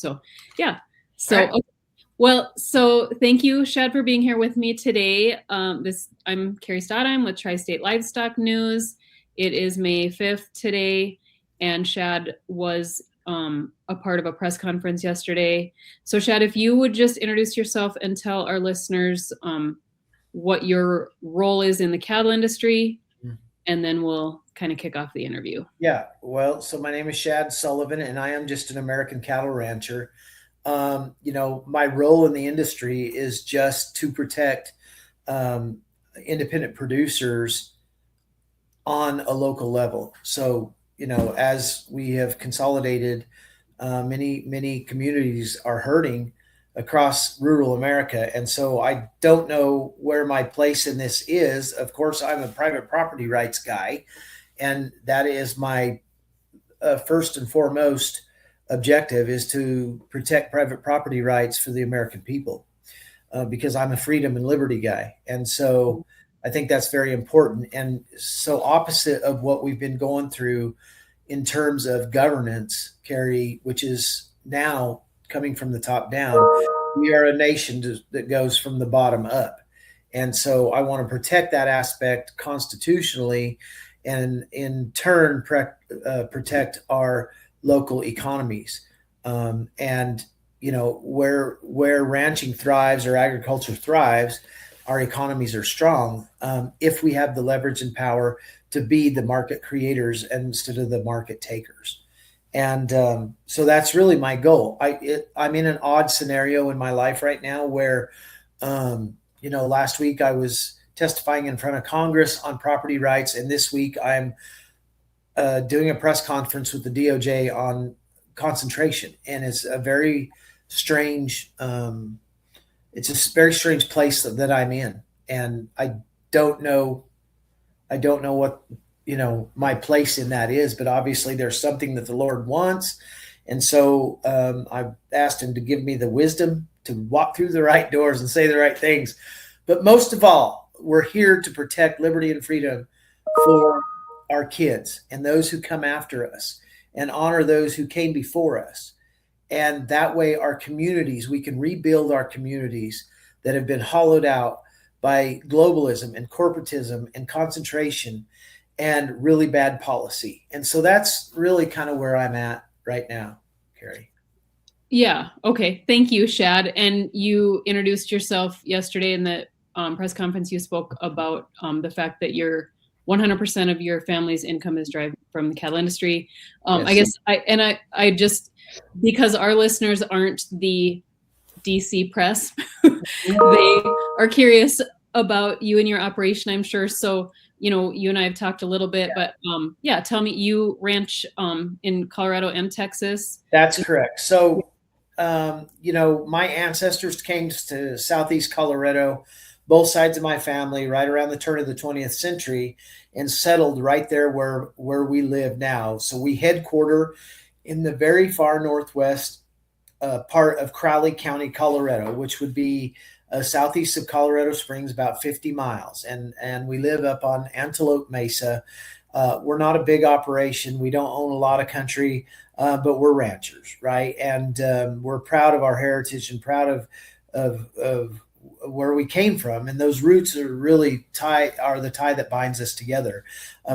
So, yeah. So, Right. okay. Well, so thank you, Shad, for being here with me today. I'm Carrie Stadheim with Tri-State Livestock News. It is May 5th today, and Shad was a part of a press conference yesterday. So, Shad, if you would just introduce yourself and tell our listeners what your role is in the cattle industry, and then we'll kind of kick off the interview. Yeah. Well, so my name is Shad Sullivan, and I am just an American cattle rancher. My role in the industry is just to protect um, independent producers on a local level. So, as we have consolidated, many communities are hurting across rural America. And so I don't know where my place in this is. Of course, I'm a private property rights guy, and that is my first and foremost objective is to protect private property rights for the American people because I'm a freedom and liberty guy. And so I think that's very important. And so, opposite of what we've been going through in terms of governance, Carrie, which is now coming from the top down, we are a nation that goes from the bottom up. And so I want to protect that aspect constitutionally and in turn protect our local economies. And where ranching thrives or agriculture thrives, our economies are strong if we have the leverage and power to be the market creators instead of the market takers. And so that's really my goal. I'm in an odd scenario in my life right now where, last week I was testifying in front of Congress on property rights, and this week I'm doing a press conference with the DOJ on concentration, and it's a very strange. It's a very strange place that I'm in, and I don't know. I don't know what my place in that is, but obviously there's something that the Lord wants, and so I've asked Him to give me the wisdom to walk through the right doors and say the right things. But most of all, we're here to protect liberty and freedom for our kids and those who come after us, and honor those who came before us. And that way, our communities, we can rebuild our communities that have been hollowed out by globalism and corporatism and concentration and really bad policy. And so that's really kind of where I'm at right now, Carrie. Yeah. Okay. Thank you, Shad. And you introduced yourself yesterday in the press conference. You spoke about the fact that you're 100% of your family's income is derived from the cattle industry. Yes. I guess I just, because our listeners aren't the DC press, they are curious about you and your operation, I'm sure. So, you and I have talked a little bit, but tell me, you ranch in Colorado and Texas. That's correct. So, my ancestors came to Southeast Colorado, both sides of my family, right around the turn of the 20th century, and settled right there where we live now. So we headquarter in the very far northwest part of Crowley County, Colorado, which would be southeast of Colorado Springs, about 50 miles. And we live up on Antelope Mesa. We're not a big operation. We don't own a lot of country, but we're ranchers, right? And we're proud of our heritage and proud of where we came from. And those roots are really the tie that binds us together.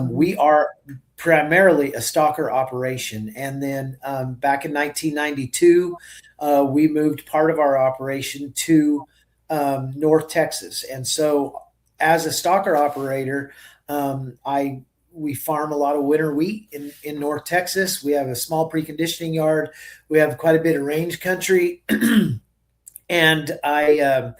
We are primarily a stocker operation. And then back in 1992, we moved part of our operation to North Texas. And so as a stocker operator, we farm a lot of winter wheat in North Texas. We have a small preconditioning yard. We have quite a bit of range country. And I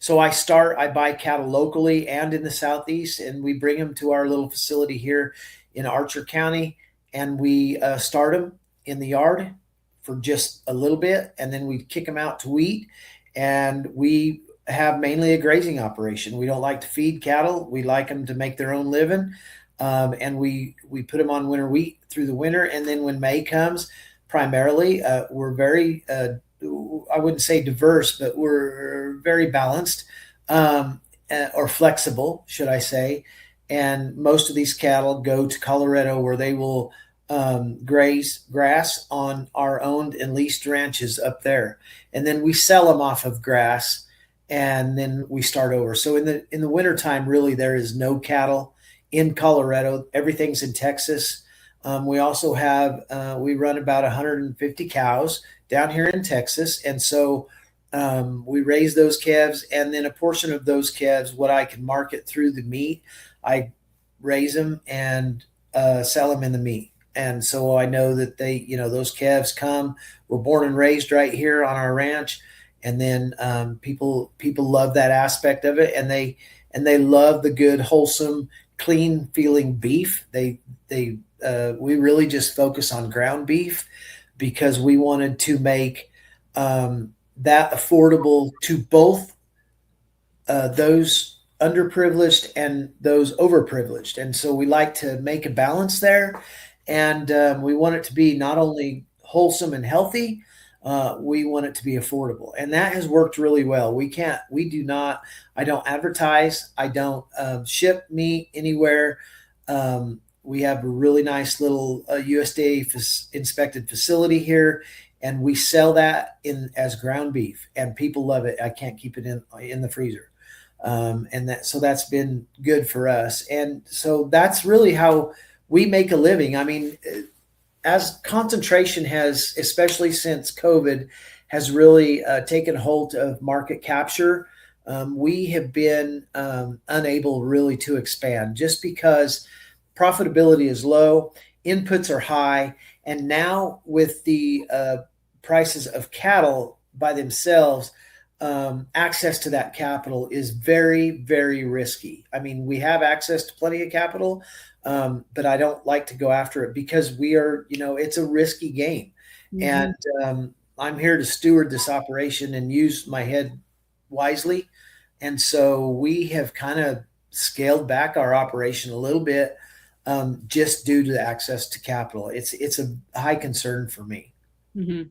buy cattle locally and in the Southeast, and we bring them to our little facility here in Archer County, and we start them in the yard for just a little bit, and then we kick them out to wheat. And we have mainly a grazing operation. We don't like to feed cattle. We like them to make their own living. And we put them on winter wheat through the winter. And then when May comes, primarily, we're very, I wouldn't say diverse, but we're very balanced or flexible, should I say. And most of these cattle go to Colorado, where they will graze grass on our owned and leased ranches up there, and then we sell them off of grass, and then we start over. So in the wintertime, really there is no cattle in Colorado. Everything's in Texas. We also have we run about 150 cows down here in Texas, and so we raise those calves, and then a portion of those calves, what I can market through the meat, I raise them and sell them in the meat. And so I know that those calves were born and raised right here on our ranch, and then people love that aspect of it, and they love the good, wholesome, clean feeling beef. We really just focus on ground beef because we wanted to make that affordable to both those underprivileged and those overprivileged. And so we like to make a balance there. And we want it to be not only wholesome and healthy, we want it to be affordable. And that has worked really well. I don't advertise. I don't ship meat anywhere. We have a really nice little USDA inspected facility here, and we sell that as ground beef, and people love it. I can't keep it in the freezer. So that's been good for us. And so that's really how we make a living. I mean, as concentration has, especially since COVID, has really taken hold of market capture, we have been unable really to expand just because profitability is low, inputs are high, and now with the prices of cattle by themselves, access to that capital is very, very risky. I mean, we have access to plenty of capital, but I don't like to go after it because it's a risky game. Mm-hmm. And I'm here to steward this operation and use my head wisely. And so we have kind of scaled back our operation a little bit just due to the access to capital. It's a high concern for me. Mm-hmm.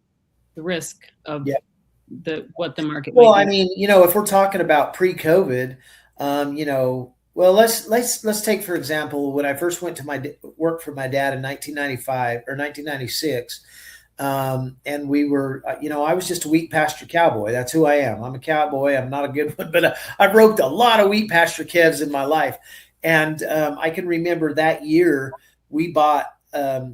The risk of what the market. Well, I mean, if we're talking about pre-COVID, well, let's take, for example, when I first went to work for my dad in 1995 or 1996, and we were, I was just a wheat pasture cowboy. That's who I am. I'm a cowboy. I'm not a good one, but I've roped a lot of wheat pasture calves in my life. And I can remember that year we bought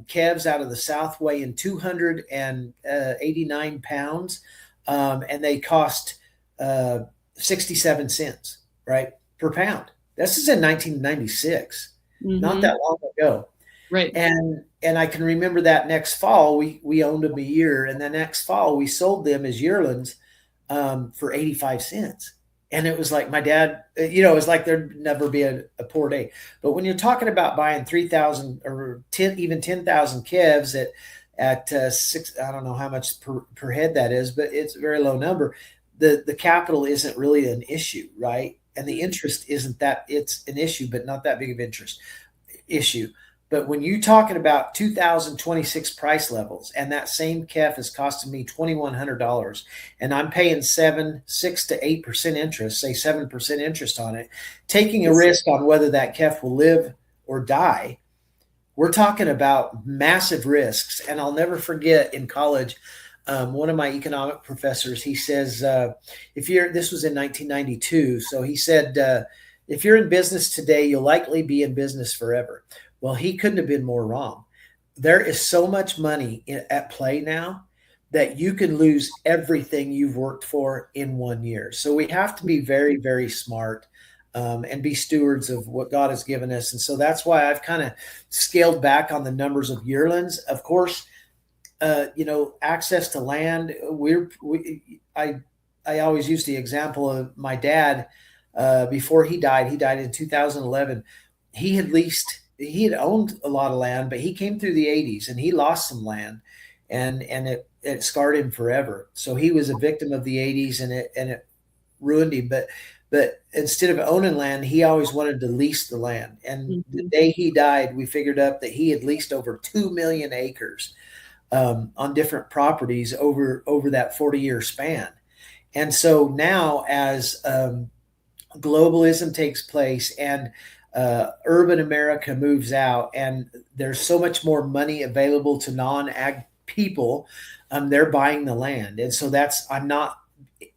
calves out of the South weighing 289 pounds, and they cost 67 cents, right, per pound. This is in 1996, not that long ago. Right. And I can remember that next fall, we owned them a year, and the next fall we sold them as yearlings for 85 cents. And it was like my dad, it was like there'd never be a poor day. But when you're talking about buying 3,000 or 10,000 calves at six, I don't know how much per head that is, but it's a very low number. The capital isn't really an issue, right? And the interest isn't that, it's an issue, but not that big of interest issue. But when you're talking about 2026 price levels, and that same calf is costing me $2,100, and I'm paying 6 to 8% interest, say 7% interest on it, taking a risk on whether that calf will live or die, we're talking about massive risks. And I'll never forget in college, one of my economic professors, he says, this was in 1992. So he said, if you're in business today, you'll likely be in business forever. Well, he couldn't have been more wrong. There is so much money at play now that you can lose everything you've worked for in 1 year. So we have to be very, very smart and be stewards of what God has given us. And so that's why I've kind of scaled back on the numbers of yearlings. Of course, access to land. I always use the example of my dad. Before he died in 2011. He had owned a lot of land, but he came through the 80s and he lost some land, and it scarred him forever. So he was a victim of the 80s, and it ruined him. But instead of owning land, he always wanted to lease the land. And the day he died, we figured up that he had leased over 2 million acres on different properties over that 40-year span. And so now, as globalism takes place and urban America moves out and there's so much more money available to non-ag people, they're buying the land. And so I'm not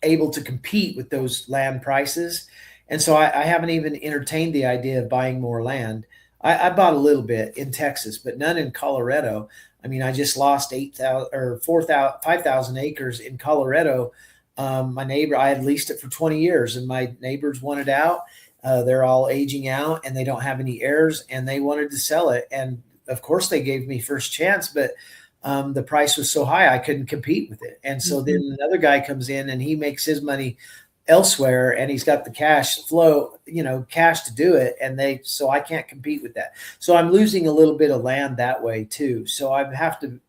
able to compete with those land prices. And so I haven't even entertained the idea of buying more land. I bought a little bit in Texas, but none in Colorado. I mean, I just lost 8,000 or 4,000, 5,000 acres in Colorado. My neighbor, I had leased it for 20 years and my neighbors wanted out. They're all aging out and they don't have any heirs and they wanted to sell it. And of course they gave me first chance, but the price was so high, I couldn't compete with it. And so then another guy comes in and he makes his money elsewhere and he's got the cash flow, cash to do it. And so I can't compete with that. So I'm losing a little bit of land that way too. So I have to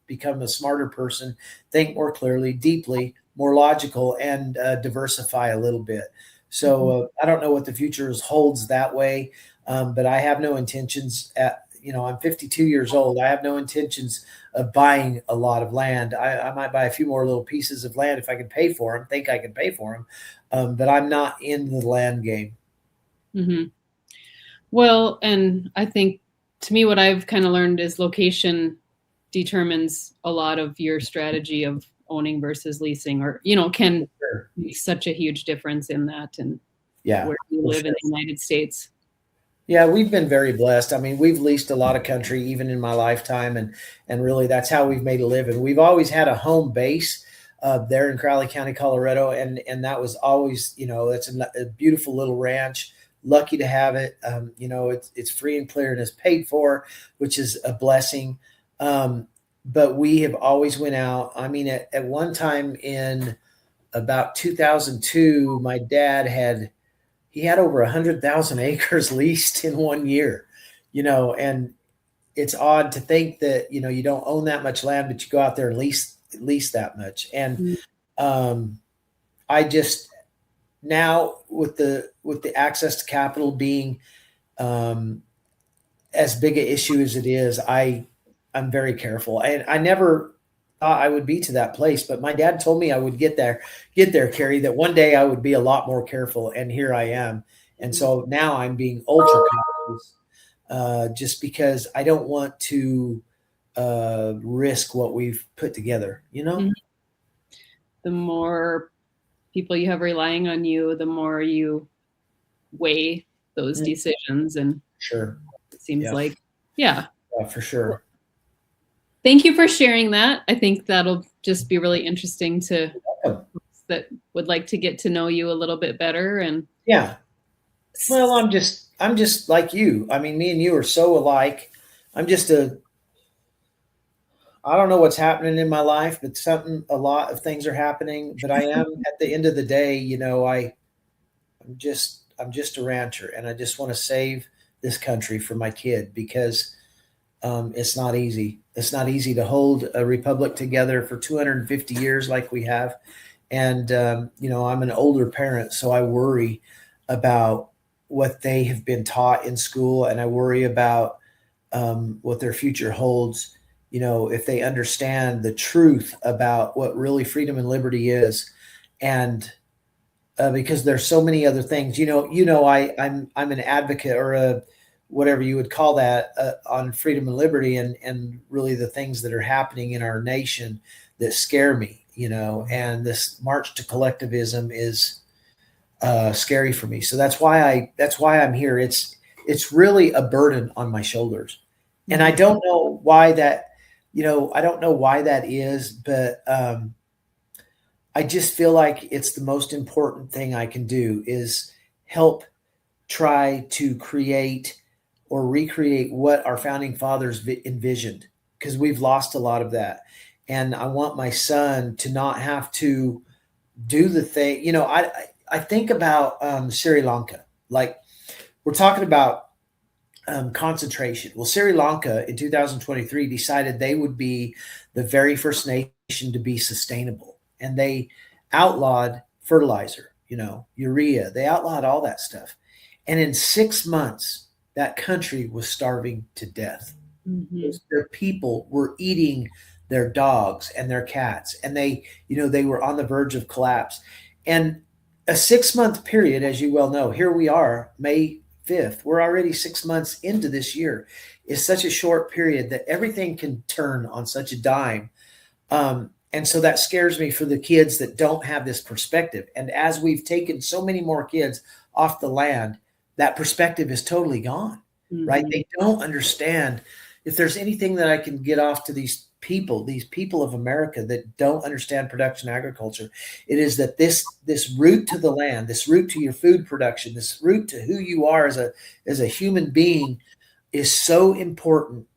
become a smarter person, think more clearly, deeply, more logical, and diversify a little bit. So I don't know what the future holds that way. But I have no intentions I'm 52 years old. I have no intentions of buying a lot of land. I might buy a few more little pieces of land if I can pay for them, think I can pay for them. But I'm not in the land game. Mm-hmm. Well, and I think to me, what I've kind of learned is location determines a lot of your strategy of owning versus leasing, or, can make such a huge difference in that and where you live in the United States. Yeah, we've been very blessed. I mean, we've leased a lot of country, even in my lifetime, and really that's how we've made a living. We've always had a home base there in Crowley County, Colorado, and that was always, it's a beautiful little ranch. Lucky to have it. It's free and clear and is paid for, which is a blessing. But we have always went out. I mean, at one time in about 2002, my dad had over 100,000 acres leased in 1 year, and it's odd to think that, you don't own that much land, but you go out there and lease that much. And I just, now with the access to capital being as big an issue as it is, I'm very careful. And I never thought I would be to that place, but my dad told me I would get there, Carrie, that one day I would be a lot more careful. And here I am. And so now I'm being ultra cautious, just because I don't want to risk what we've put together, The more people you have relying on you, the more you weigh those decisions. And sure, it seems like, for sure. Thank you for sharing that. I think that'll just be really interesting to folks that would like to get to know you a little bit better. And well, I'm just like you. I mean, me and you are so alike. I don't know what's happening in my life, but a lot of things are happening. But I am, at the end of the day, I'm just a rancher, and I just want to save this country for my kid, because it's not easy. It's not easy to hold a republic together for 250 years like we have. And, I'm an older parent, so I worry about what they have been taught in school. And I worry about what their future holds, if they understand the truth about what really freedom and liberty is. And because there's so many other things, I'm an advocate, or whatever you would call that, on freedom and liberty, and really the things that are happening in our nation that scare me, and this march to collectivism is scary for me. So that's why I'm here. It's really a burden on my shoulders, and I don't know why that, I don't know why that is, but I just feel like it's the most important thing I can do, is help try to create or recreate what our founding fathers envisioned, because we've lost a lot of that. And I want my son to not have to do the thing. I think about Sri Lanka. Like, we're talking about concentration. Well, Sri Lanka in 2023 decided they would be the very first nation to be sustainable. And they outlawed fertilizer, urea. They outlawed all that stuff. And in 6 months, that country was starving to death. Their people were eating their dogs and their cats, and they were on the verge of collapse. And a 6 month period, as you well know, here we are, May 5th. We're already 6 months into this year. It's such a short period that everything can turn on such a dime. And so that scares me for the kids that don't have this perspective. And as we've taken so many more kids off the land, that perspective is totally gone, right? They don't understand. If there's anything that I can get off to these people of America that don't understand production agriculture, it is that this route to the land, this route to your food production, this route to who you are as a human being is so important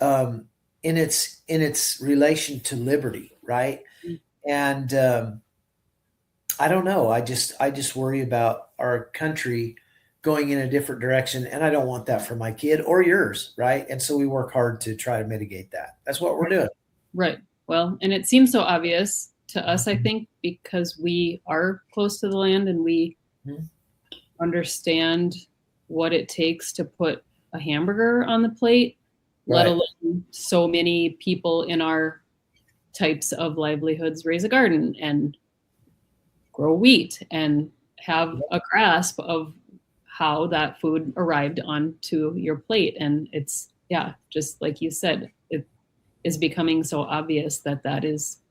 in its relation to liberty, right? And I don't know. I just worry about our country going in a different direction, and I don't want that for my kid or yours, right? And so we work hard to try to mitigate that. That's what we're doing. Right. Well, and it seems so obvious to us, I think, because we are close to the land and we understand what it takes to put a hamburger on the plate, let alone so many people in our types of livelihoods raise a garden and grow wheat and have a grasp of how that food arrived onto your plate. And it's, just like you said, it is becoming so obvious that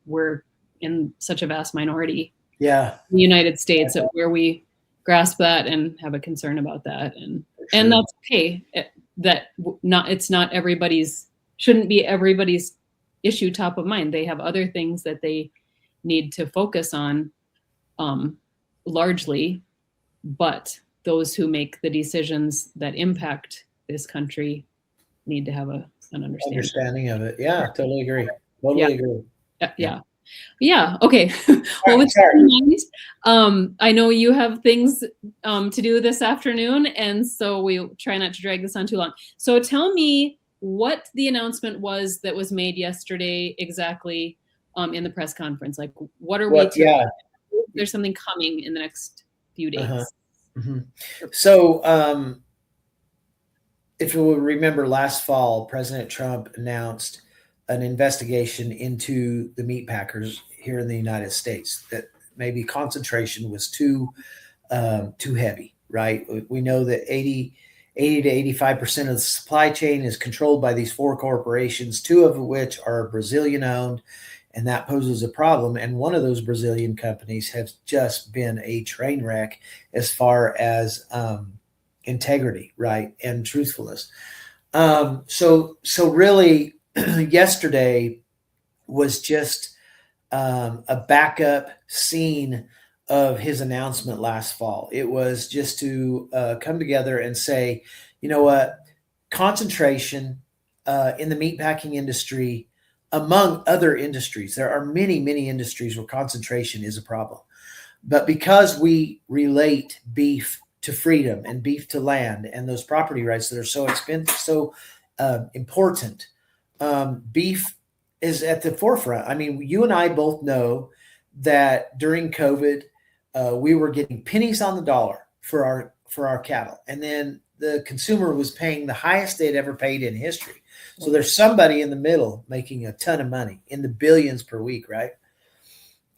we're in such a vast minority in the United States where we grasp that and have a concern about that. And that's okay. Shouldn't be everybody's issue top of mind. They have other things that they need to focus on, largely, but those who make the decisions that impact this country need to have an understanding of it. Yeah, totally agree. Totally agree. Yeah. Okay. Well, with that in mind, I know you have things to do this afternoon, and so we try not to drag this on too long. So tell me what the announcement was that was made yesterday exactly in the press conference. Like, what are we? There's something coming in the next few days. So, if you will remember, last fall, President Trump announced an investigation into the meat packers here in the United States, that maybe concentration was too heavy, right? We know that 80 to 85% of the supply chain is controlled by these 4 corporations, 2 of which are Brazilian owned, and that poses a problem. And one of those Brazilian companies has just been a train wreck as far as integrity, right, and truthfulness. So really, yesterday was just a backup scene of his announcement last fall. It was just to come together and say, you know what, concentration in the meatpacking industry, among other industries. There are many, many industries where concentration is a problem. But because we relate beef to freedom and beef to land and those property rights that are so expensive, so important, beef is at the forefront. I mean, you and I both know that during COVID, we were getting pennies on the dollar for our cattle. And then the consumer was paying the highest they'd ever paid in history. So there's somebody in the middle making a ton of money in the billions per week, right?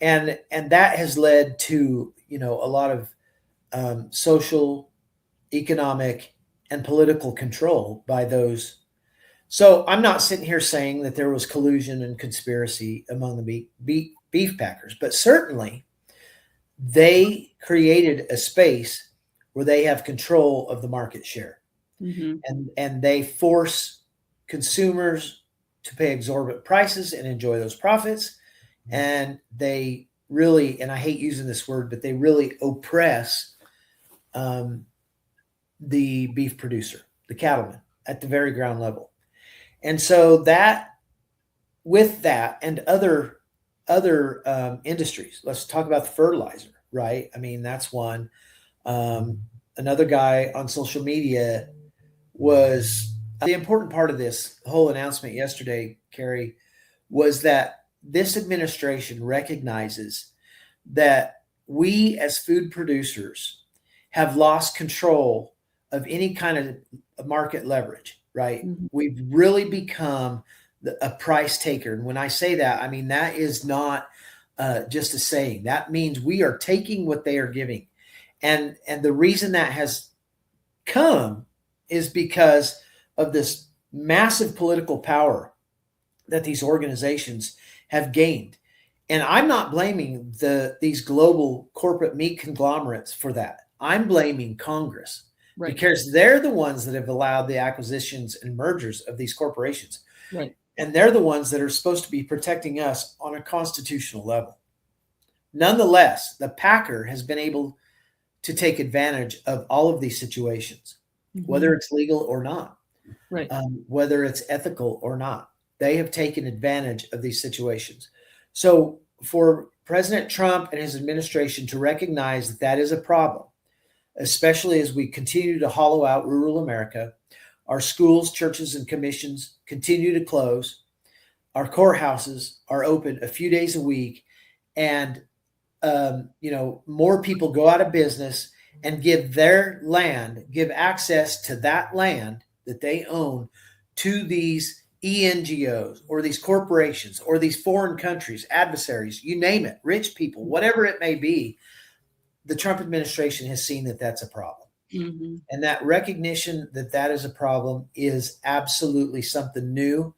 And that has led to, a lot of social, economic, and political control by those. So I'm not sitting here saying that there was collusion and conspiracy among the beef packers, but certainly they created a space where they have control of the market share, and they force consumers to pay exorbitant prices and enjoy those profits. And they really, and I hate using this word, but they really oppress the beef producer, the cattleman, at the very ground level. And so that, with that and other industries, let's talk about the fertilizer, right? I mean, that's one. Another guy on social media was the important part of this whole announcement yesterday, Carrie, was that this administration recognizes that we as food producers have lost control of any kind of market leverage, right? We've really become a price taker. And when I say that, I mean, that is not just a saying. That means we are taking what they are giving. And the reason that has come is because of this massive political power that these organizations have gained. And I'm not blaming these global corporate meat conglomerates for that. I'm blaming Congress, Right. because they're the ones that have allowed the acquisitions and mergers of these corporations. Right. And they're the ones that are supposed to be protecting us on a constitutional level. Nonetheless, the packer has been able to take advantage of all of these situations, whether it's legal or not, right. Whether it's ethical or not. They have taken advantage of these situations. So for President Trump and his administration to recognize that that is a problem, especially as we continue to hollow out rural America, our schools, churches, and commissions continue to close, our courthouses are open a few days a week, and more people go out of business and give their land, give access to that land that they own to these ENGOs or these corporations or these foreign countries, adversaries, you name it, rich people, whatever it may be. The Trump administration has seen that that's a problem. And that recognition that that is a problem is absolutely something new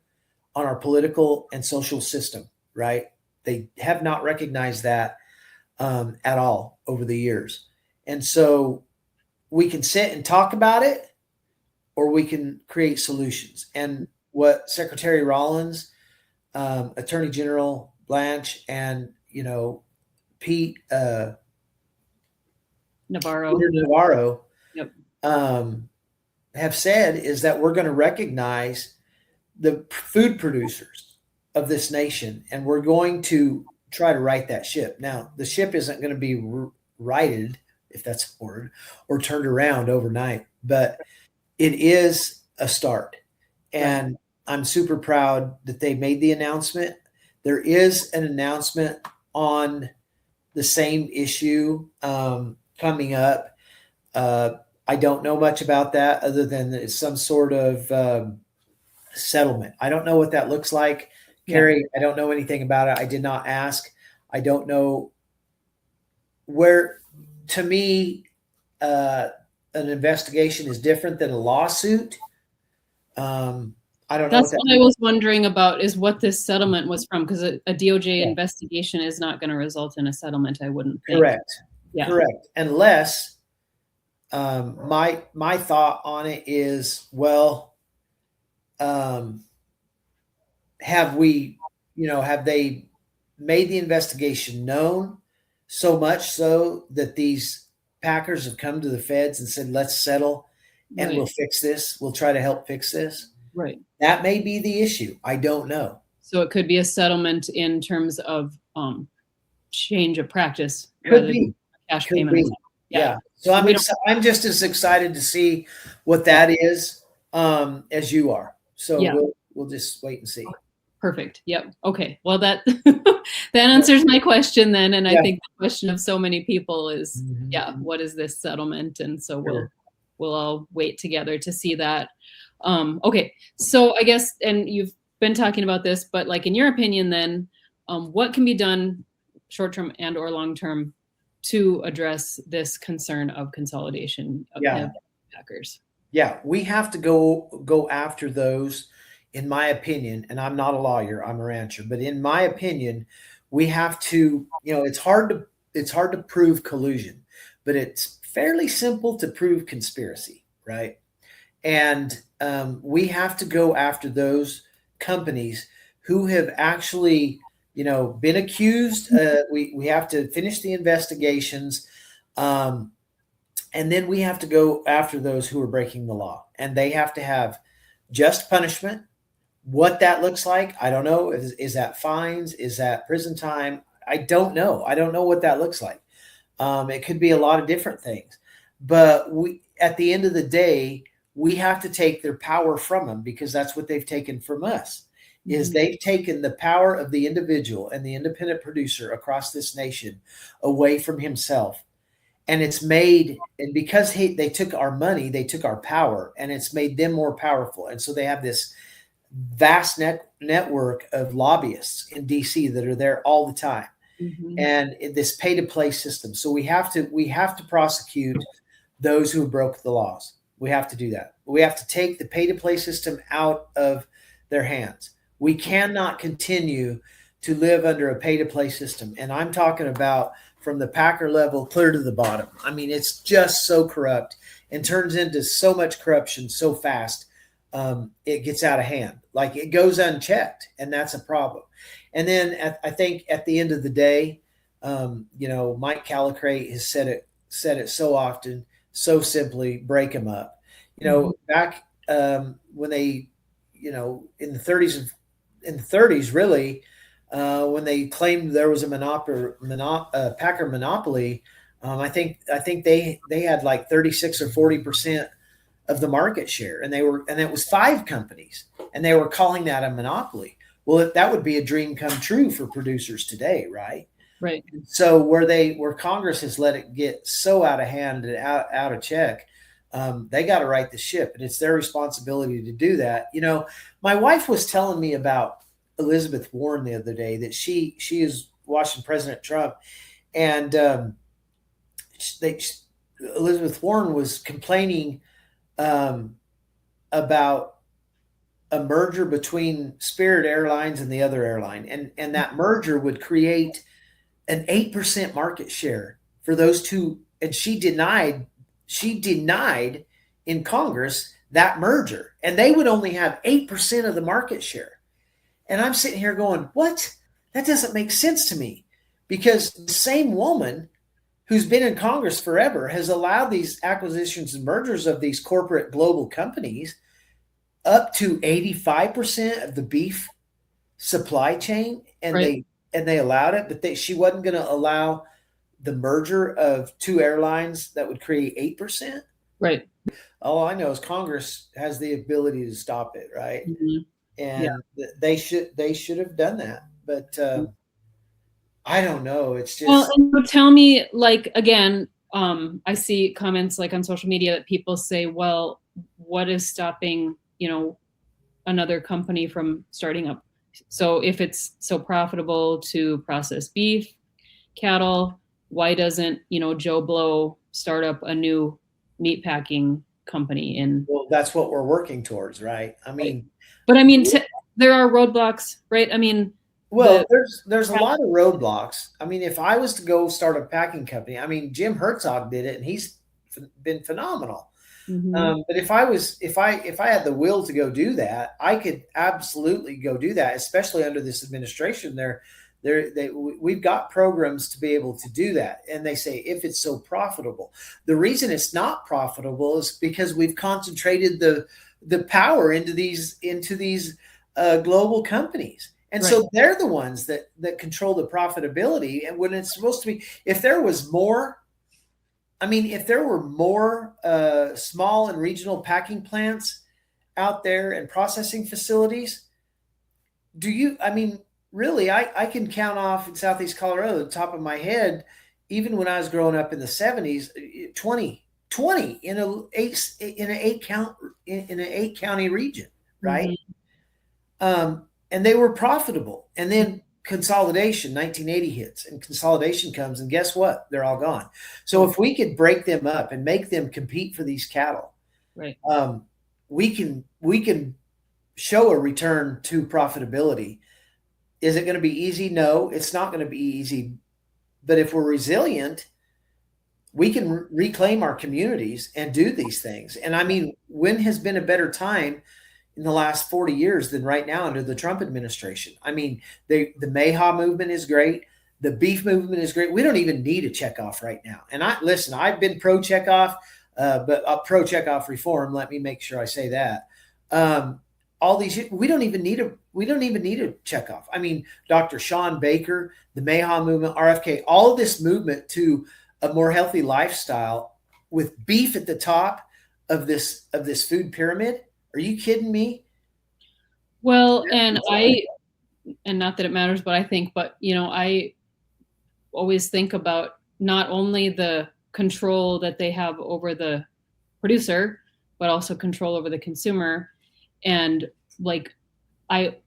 on our political and social system, right? They have not recognized that at all over the years. And so we can sit and talk about it, or we can create solutions. And what Secretary Rollins, Attorney General Blanche, and Pete Navarro yep. Have said is that we're going to recognize the food producers of this nation, and we're going to try to right that ship. Now, the ship isn't going to be righted, if that's a word, or turned around overnight, but it is a start. And I'm super proud that they made the announcement. There is an announcement on the same issue coming up. I don't know much about that other than it's some sort of settlement. I don't know what that looks like. Carrie, I don't know anything about it. I did not ask. I don't know where, to me, an investigation is different than a lawsuit. I don't know. That's what I was wondering about, is what this settlement was from, because a DOJ investigation is not going to result in a settlement, I wouldn't think. Correct. Yeah. Correct. Unless my thought on it is, well, have they made the investigation known so much so that these packers have come to the feds and said, let's settle and we'll fix this. We'll try to help fix this. Right. That may be the issue. I don't know. So it could be a settlement in terms of change of practice. Could be. Cash Could payment. be. Yeah. So I'm just as excited to see what that is as you are. So we'll just wait and see. Perfect. Yep. Okay. Well, that answers my question then. And I think the question of so many people is, what is this settlement? And so we'll all wait together to see that. Okay. So I guess, and you've been talking about this, but like in your opinion, then what can be done short-term and or long-term to address this concern of consolidation of packers? Yeah, we have to go after those, in my opinion, and I'm not a lawyer, I'm a rancher, but in my opinion, we have to, it's hard to prove collusion, but it's fairly simple to prove conspiracy, right? And we have to go after those companies who have actually, been accused. We have to finish the investigations. And then we have to go after those who are breaking the law, and they have to have just punishment. What that looks like, I don't know. Is that fines? Is that prison time? I don't know. I don't know what that looks like. It could be a lot of different things, but at the end of the day, we have to take their power from them, because that's what they've taken from us. Is they've taken the power of the individual and the independent producer across this nation away from himself. And it's made, and because they took our money, they took our power, and it's made them more powerful. And so they have this vast network of lobbyists in DC that are there all the time. And this pay to play system. So we have to prosecute those who broke the laws. We have to do that. We have to take the pay-to-play system out of their hands. We cannot continue to live under a pay-to-play system. And I'm talking about from the packer level clear to the bottom. I mean, it's just so corrupt and turns into so much corruption so fast. It gets out of hand. Like it goes unchecked, and that's a problem. And then I think at the end of the day, Mike Callicrate has said it so often, so simply: break them up. Back when they, in the 30s, really, when they claimed there was a packer monopoly, I think they had like 36 or 40% of the market share, and it was 5 companies, and they were calling that a monopoly. Well, that would be a dream come true for producers today, right? Right. So where Congress has let it get so out of hand and out of check, they got to right the ship, and it's their responsibility to do that. My wife was telling me about Elizabeth Warren the other day, that she is watching President Trump, and Elizabeth Warren was complaining about a merger between Spirit Airlines and the other airline, and that merger would create an 8% market share for those two, and she denied in Congress that merger, and they would only have 8% of the market share. And I'm sitting here going, what? That doesn't make sense to me, because the same woman who's been in Congress forever has allowed these acquisitions and mergers of these corporate global companies up to 85% of the beef supply chain, and right. they allowed it, but she wasn't going to allow the merger of 2 airlines that would create 8%. Right. All I know is Congress has the ability to stop it, right? Mm-hmm. And they should have done that, but I don't know. It's just, well, and tell me, like, again, I see comments like on social media that people say, well, what is stopping another company from starting up? So if it's so profitable to process beef, cattle, why doesn't Joe Blow start up a new meatpacking company? Well, that's what we're working towards, right? I mean, but I mean, there are roadblocks, right? I mean, well, there's a lot of roadblocks. I mean, if I was to go start a packing company, I mean, Jim Herzog did it, and he's been phenomenal. mm-hmm. But if I had the will to go do that, I could absolutely go do that, especially under this administration. We've got programs to be able to do that. And they say, if it's so profitable, the reason it's not profitable is because we've concentrated the power into these global companies. And right. So they're the ones that control the profitability. And when it's supposed to be, if there were more small and regional packing plants out there and processing facilities, really, I can count off in Southeast Colorado, at the top of my head, even when I was growing up in the 70s, 20 in an 8 county region, right? Mm-hmm. And they were profitable. And then consolidation, 1980 hits, and consolidation comes, and guess what? They're all gone. So if we could break them up and make them compete for these cattle, right, we can show a return to profitability. Is it going to be easy? No, it's not going to be easy. But if we're resilient, we can reclaim our communities and do these things. And I mean, when has been a better time in the last 40 years than right now under the Trump administration? I mean, the Mayhaw movement is great. The beef movement is great. We don't even need a checkoff right now. And I've been pro checkoff, but pro checkoff reform. Let me make sure I say that. All these, we don't even need a checkoff. I mean, Dr. Sean Baker, the Mayhaw movement, RFK, all of this movement to a more healthy lifestyle with beef at the top of this food pyramid. Are you kidding me? Well, and not that it matters, but I always think about not only the control that they have over the producer, but also control over the consumer. And like, I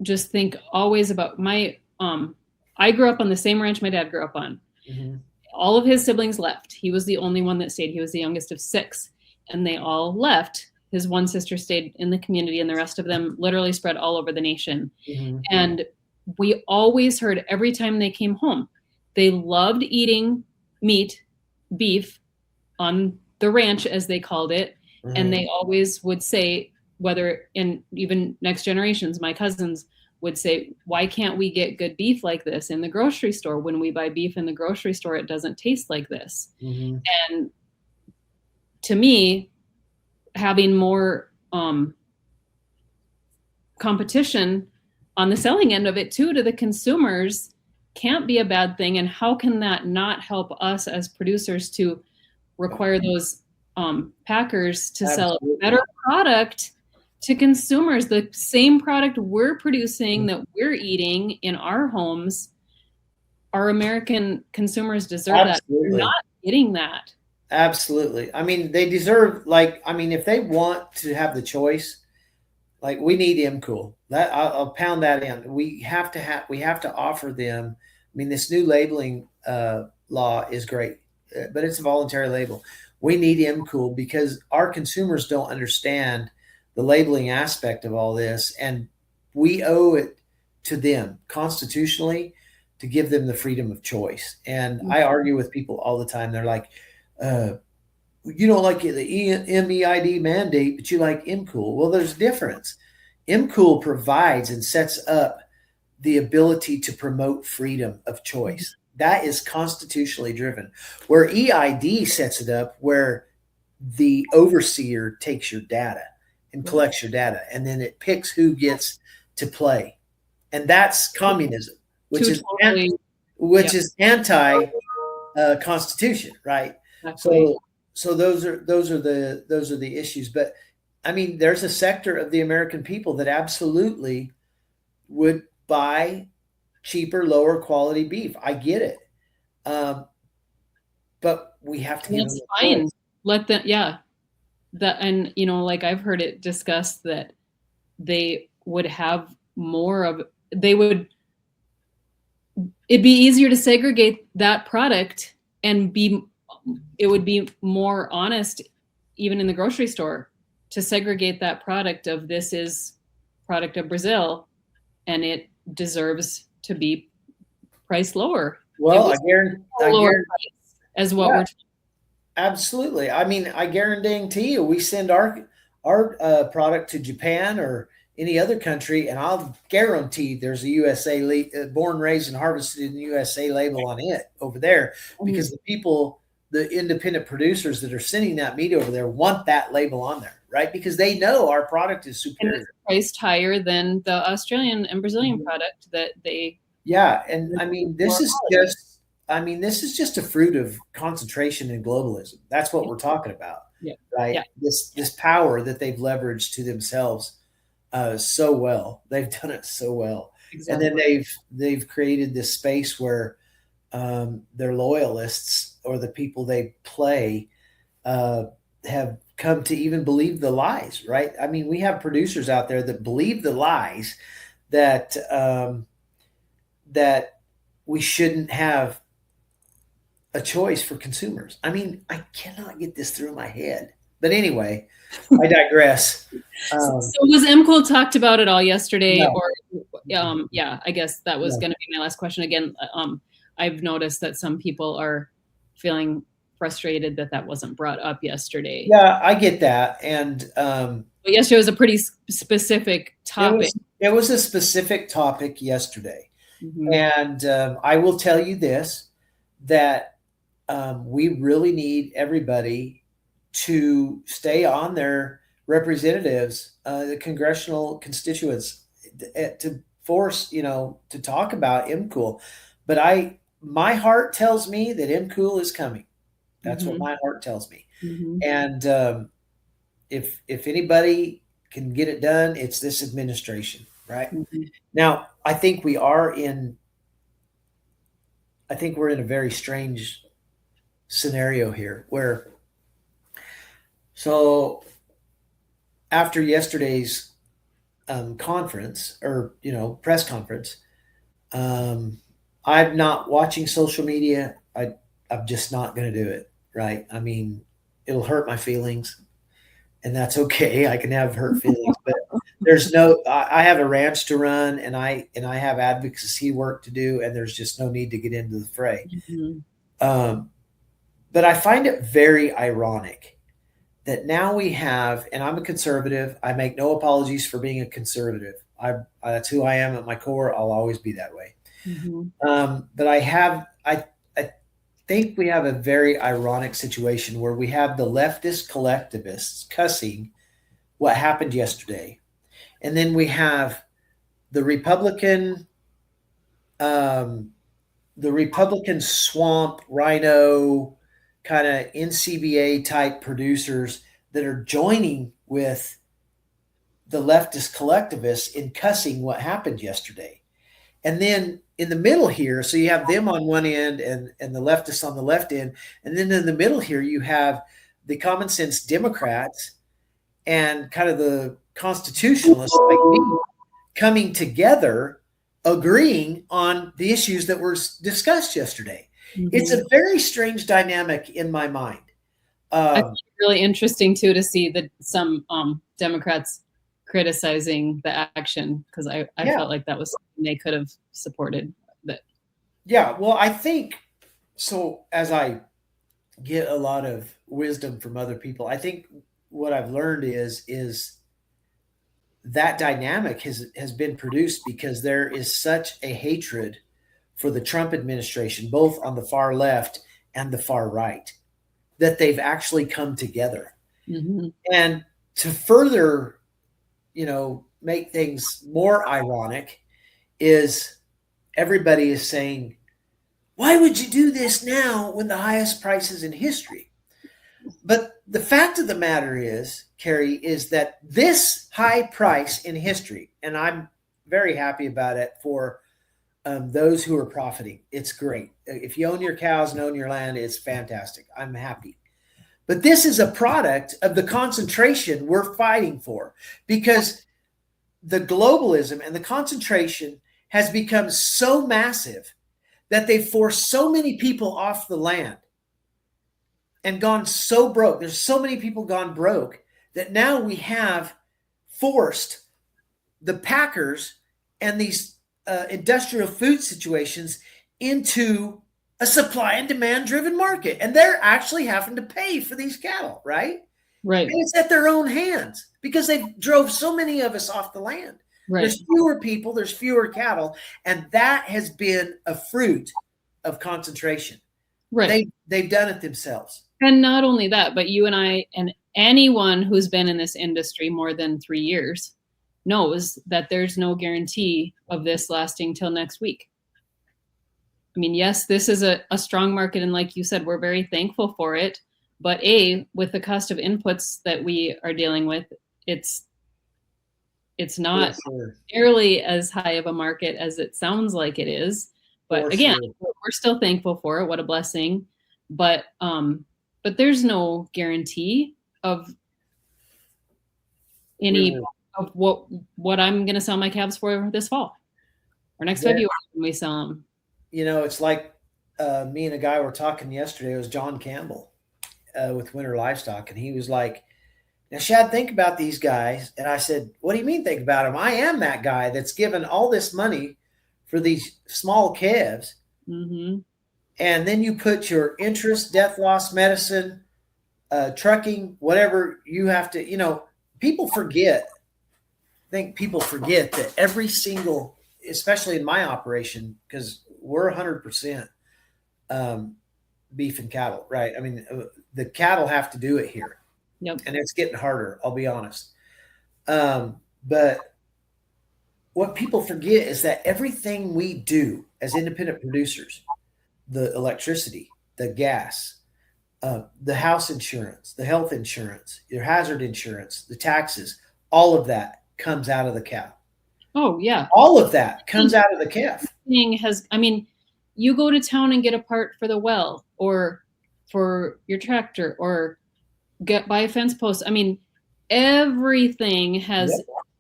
just think always about I grew up on the same ranch my dad grew up on. Mm-hmm. All of his siblings left. He was the only one that stayed. He was the youngest of 6. and they all left. His one sister stayed in the community, and the rest of them literally spread all over the nation. Mm-hmm. And we always heard every time they came home, they loved eating meat, beef, on the ranch, as they called it. Mm-hmm. And they always would say, whether in even next generations, my cousins would say, why can't we get good beef like this in the grocery store? When we buy beef in the grocery store, it doesn't taste like this. Mm-hmm. And to me, having more competition on the selling end of it too to the consumers can't be a bad thing. And how can that not help us as producers to require those packers to sell a better product to consumers? The same product we're producing, that we're eating in our homes, our American consumers deserve that. They're not getting that. Absolutely. I mean, they deserve, if they want to have the choice, like, we need MCool. That I'll pound that in. We have to offer them. I mean, this new labeling law is great, but it's a voluntary label. We need MCool because our consumers don't understand the labeling aspect of all this, and we owe it to them constitutionally to give them the freedom of choice. And I argue with people all the time. They're like, you don't like the MEID mandate, but you like MCool. Well, there's a difference. MCool provides and sets up the ability to promote freedom of choice. That is constitutionally driven. Where EID sets it up, where the overseer takes your data and collects your data, and then it picks who gets to play. And that's communism, which is anti constitution, right? Exactly. So those are the issues. But I mean, there's a sector of the American people that absolutely would buy cheaper, lower quality beef. I get it, but we have to. That's fine. Let them, that, and like I've heard it discussed that they would have more of. It'd be easier to segregate that product, and it would be more honest, even in the grocery store, to segregate that product of, this is product of Brazil, and it deserves to be priced lower. Well, I guarantee as what we're. Absolutely. I mean, I guarantee you, we send our product to Japan or any other country, and I'll guarantee there's a USA born, raised, and harvested in the USA label on it over there, because the people, the independent producers that are sending that meat over there, want that label on there, right? Because they know our product is superior. And it's priced higher than the Australian and Brazilian product that they. Yeah, and I mean, this is just a fruit of concentration and globalism. That's what we're talking about, right? Yeah. This power that they've leveraged to themselves so well. They've done it so well. Exactly. And then they've created this space where their loyalists, or the people they play, have come to even believe the lies, right? I mean, we have producers out there that believe the lies that that we shouldn't have a choice for consumers. I mean, I cannot get this through my head. But anyway, I digress. So was MCool talked about it all yesterday? No. Or I guess that was going to be my last question. Again, I've noticed that some people are feeling frustrated that wasn't brought up yesterday. Yeah, I get that. And but yesterday was a pretty specific topic. It was a specific topic yesterday. Mm-hmm. And I will tell you this, that we really need everybody to stay on their representatives, the congressional constituents, to force, to talk about MCool. But my heart tells me that MCool is coming. That's what my heart tells me. Mm-hmm. And if anybody can get it done, it's this administration, right? Mm-hmm. Now, I think we're in a very strange scenario here, where, so after yesterday's conference, or press conference, I'm not watching social media. I'm just not going to do it, right? I mean, it'll hurt my feelings. and that's okay. I can have hurt feelings, but there's no. I have a ranch to run, and I have advocacy work to do, and there's just no need to get into the fray. Mhm. But I find it very ironic that now we have, and I'm a conservative. I make no apologies for being a conservative. That's who I am at my core. I'll always be that way. Mhm. But I think we have a very ironic situation where we have the leftist collectivists cussing what happened yesterday, and then we have the Republican swamp rhino kind of NCBA type producers that are joining with the leftist collectivists in cussing what happened yesterday. And then in the middle here, so you have them on one end and the leftists on the left end. And then in the middle here, you have the common sense Democrats and kind of the constitutionalists like me coming together, agreeing on the issues that were discussed yesterday. Mhm. It's a very strange dynamic in my mind. I think it's really interesting too to see that some Democrats criticizing the action, because I felt like that was something they could have supported. That well, I think so. As I get a lot of wisdom from other people, I think what I've learned is that dynamic has been produced because there is such a hatred for the Trump administration, both on the far left and the far right, that they've actually come together. Mhm. And to further, make things more ironic is everybody is saying, why would you do this now when the highest prices in history? But the fact of the matter is, Carrie, is that this high price in history, and I'm very happy about it for those who are profiting. It's great. If you own your cows and own your land, it's fantastic. I'm happy. But this is a product of the concentration we're fighting for, because the globalism and the concentration has become so massive that they've forced so many people off the land and gone so broke. There's so many people gone broke that now we have forced the packers and these industrial food situations into a supply and demand driven market. And they're actually having to pay for these cattle, right? Right. And it's at their own hands because they drove so many of us off the land. Right. There's fewer people, there's fewer cattle, and that has been a fruit of concentration. Right. They've done it themselves. And not only that, but you and I and anyone who's been in this industry more than 3 years knows that there's no guarantee of this lasting till next week. I mean, yes, this is a strong market, and like you said, we're very thankful for it. But with the cost of inputs that we are dealing with, it's not nearly as high of a market as it sounds like it is. But again, we're still thankful for it. What a blessing. But there's no guarantee of any of what I'm going to sell my calves for this fall or next February when we sell them. It's like me and a guy were talking yesterday. It was John Campbell with Winter Livestock, and he was like, now, Shad, think about these guys. And I said, what do you mean think about them? I am that guy that's given all this money for these small calves. Mm-hmm. And then you put your interest, death loss medicine, trucking, whatever you have to, people forget. I think people forget that every single, especially in my operation, because we're 100% beef and cattle, right? I mean, the cattle have to do it here. Yep. And it's getting harder, I'll be honest. But what people forget is that everything we do as independent producers, the electricity, the gas, the house insurance, the health insurance, your hazard insurance, the taxes, all of that comes out of the cow. Oh, yeah. All of that comes out of the calf. You go to town and get a part for the well or for your tractor or buy a fence post. I mean, everything has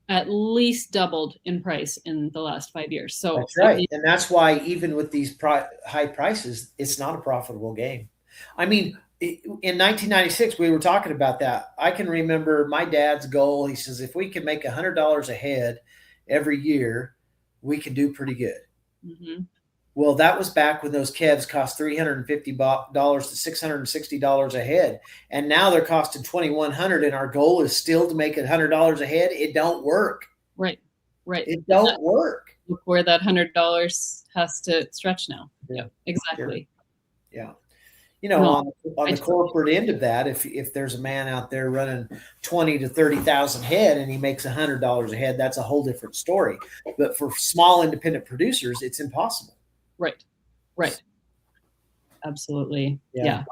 at least doubled in price in the last 5 years. So that's right. And that's why even with these high prices, it's not a profitable game. I mean, in 1996, we were talking about that. I can remember my dad's goal. He says, if we can make $100 a head every year, we can do pretty good. Mm-hmm. Well, that was back when those calves cost $350 to $660 a head, and now they're costing $2,100. And our goal is still to make $100 a head. It don't work. Right. It don't work. Look where that $100 has to stretch now. Yeah, exactly. Yeah. On the corporate end of that, if there's a man out there running 20 to 30,000 head and he makes $100 a head, that's a whole different story. But for small independent producers, it's impossible. Right. Absolutely. Yeah.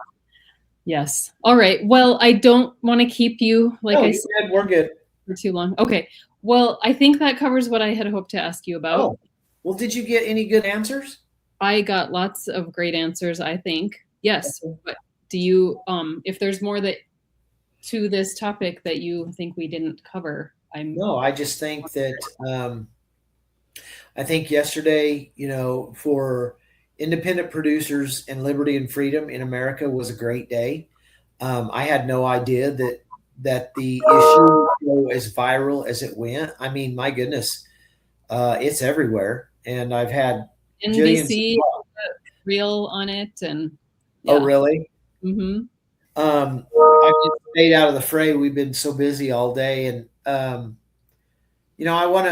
Yes. All right. Well, I don't want to keep you, I said, we're good for too long. Okay. Well, I think that covers what I had hoped to ask you about. Oh. Well, did you get any good answers? I got lots of great answers, I think. Yes. Okay. But do you, if there's more to this topic that you think we didn't cover? No, I just think that, I think yesterday, for independent producers and liberty and freedom in America was a great day. I had no idea that the issue as viral as it went. I mean, my goodness, it's everywhere. And I've had NBC reel on it. And Oh, really? Mm-hmm. I've just stayed out of the fray. We've been so busy all day. And, I want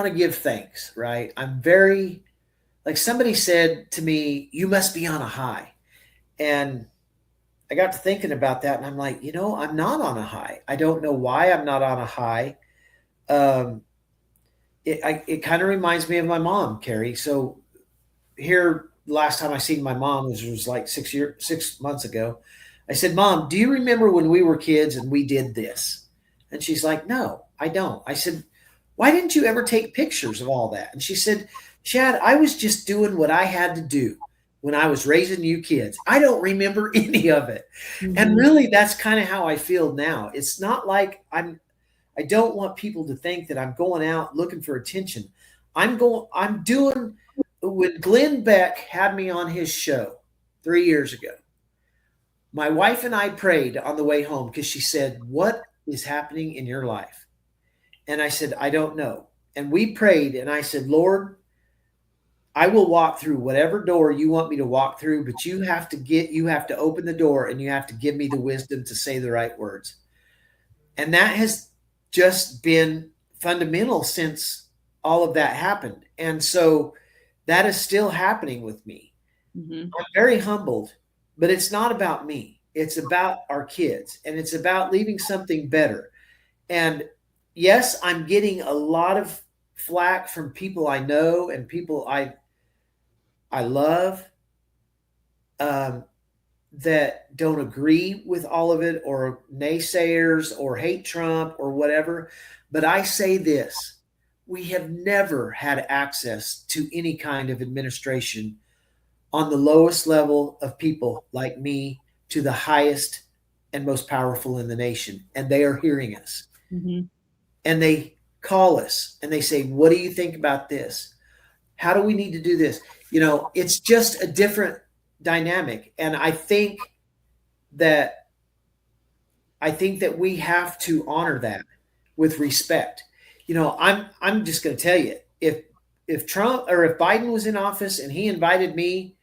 to give thanks, right? I'm very, like somebody said to me, you must be on a high. And I got to thinking about that and I'm like, I'm not on a high. I don't know why I'm not on a high. It kind of reminds me of my mom, Carrie. So here, last time I seen my mom, which was like 6 months ago, I said, Mom, do you remember when we were kids and we did this? And she's like, no, I don't. I said, why didn't you ever take pictures of all that? And she said, Shad, I was just doing what I had to do when I was raising you kids. I don't remember any of it. Mm-hmm. And really, that's kind of how I feel now. It's not like I don't want people to think that I'm going out looking for attention. I'm doing, when Glenn Beck had me on his show 3 years ago, my wife and I prayed on the way home because she said, what is happening in your life? And I said, I don't know. And we prayed and I said, Lord, I will walk through whatever door you want me to walk through, but you have to open the door and you have to give me the wisdom to say the right words. And that has just been fundamental since all of that happened. And so that is still happening with me. Mm-hmm. I'm very humbled, but it's not about me. It's about our kids and it's about leaving something better. And yes, I'm getting a lot of flack from people I know and people I love that don't agree with all of it or naysayers or hate Trump or whatever. But I say this, we have never had access to any kind of administration on the lowest level of people like me to the highest and most powerful in the nation. And they are hearing us. Mm-hmm. And they call us and they say, what do you think about this? How do we need to do this? It's just a different dynamic. And I think that we have to honor that with respect. I'm just going to tell you, if Trump or if Biden was in office and he invited me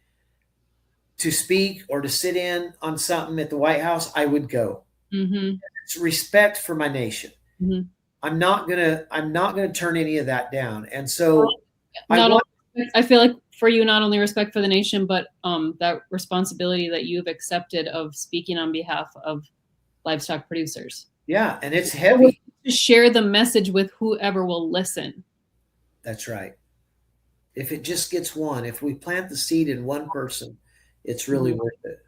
to speak or to sit in on something at the White House, I would go. Mm-hmm. It's respect for my nation. Mm-hmm. I'm not gonna turn any of that down. And so I feel like for you, not only respect for the nation, but that responsibility that you've accepted of speaking on behalf of livestock producers. Yeah, and it's heavy. To share the message with whoever will listen. That's right. If it just gets one, if we plant the seed in one person, it's really worth it.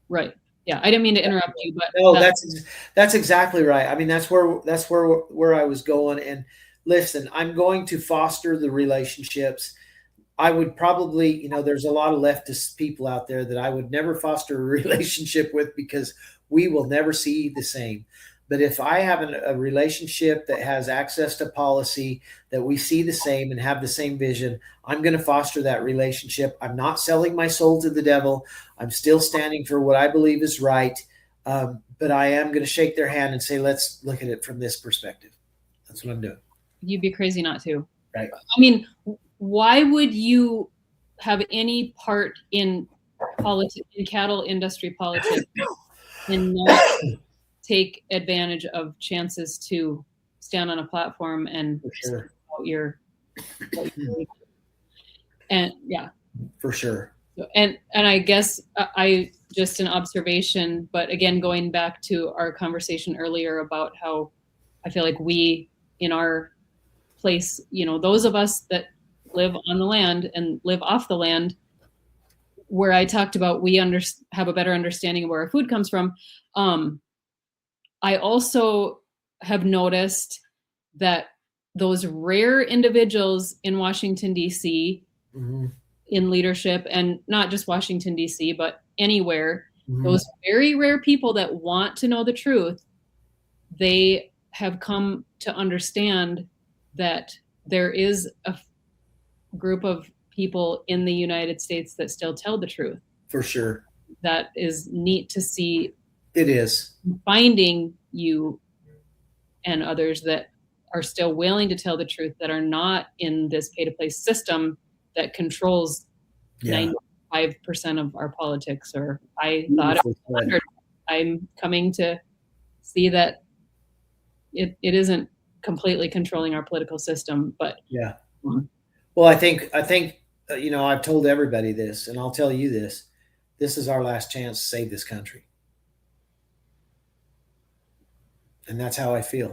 Right. Yeah, I didn't mean to interrupt you, but no, that's exactly right. I mean, that's where I was going. And listen, I'm going to foster the relationships. I would probably, there's a lot of leftist people out there that I would never foster a relationship with because we will never see the same. But if I have a relationship that has access to policy, that we see the same and have the same vision, I'm going to foster that relationship. I'm not selling my soul to the devil. I'm still standing for what I believe is right. But I am going to shake their hand and say, let's look at it from this perspective. That's what I'm doing. You'd be crazy not to. Right. I mean, why would you have any part in politics, in cattle industry politics, and not take advantage of chances to stand on a platform and sure. your and yeah, for sure. And I guess I just an observation, but again, going back to our conversation earlier about how I feel like we in our place, those of us that live on the land and live off the land, where I talked about we have a better understanding of where our food comes from. I also have noticed that those rare individuals in Washington, D.C., in leadership, and not just Washington, D.C., but anywhere, those very rare people that want to know the truth, they have come to understand that there is a group of people in the United States that still tell the truth. For sure. That is neat to see. It is. Finding you and others that are still willing to tell the truth, that are not in this pay-to-play system that controls 95% of our politics. Or I thought it was 100. I'm coming to see that it isn't completely controlling our political system, but yeah. Well, I think I've told everybody this, and I'll tell you this. This is our last chance to save this country. And that's how I feel.